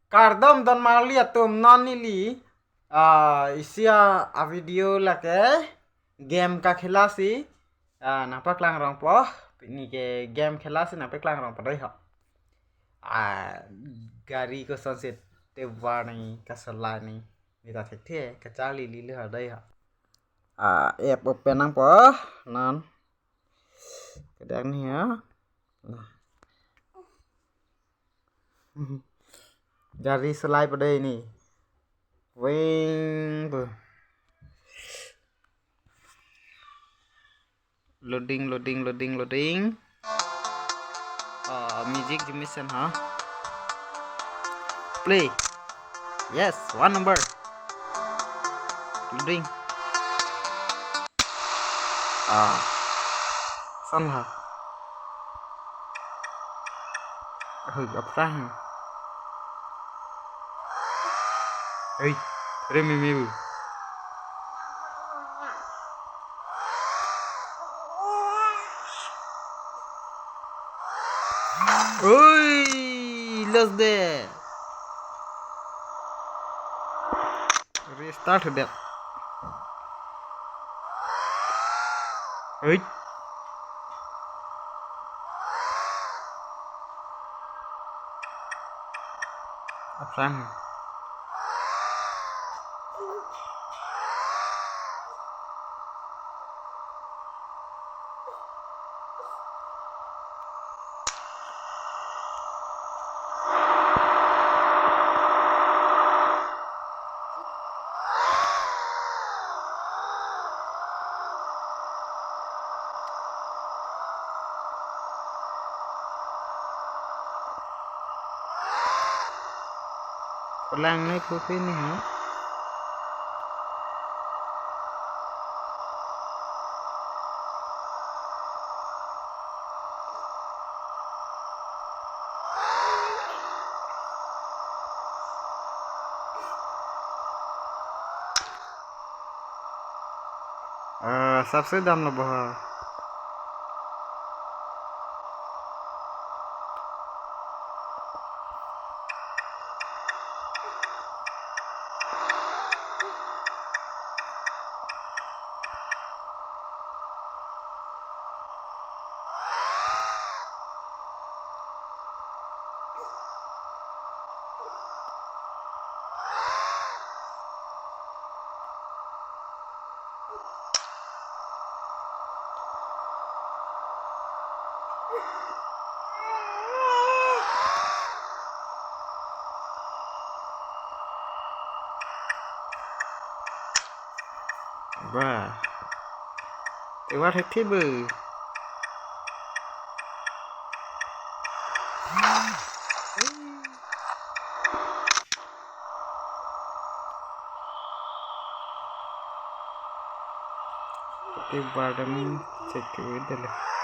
Kardom don malia tum non nili isia a video lake game ka khilasi napak lang rong po ni ke game khilasi napak lang rong padai ho gari ko sunset te warni kasalani nita thek the kachali li le hadai ho app open nang po non kadang ni ha gari slide padai ni wing loading music mission ha play yes one number loading son ha gặp răng ơi remi miu ôi let's there restart that ơi răng lang này của phim này hả सबसे दाम लो बहा Wow, cái quá thích thế bự. Cái vào đâm check cái đấy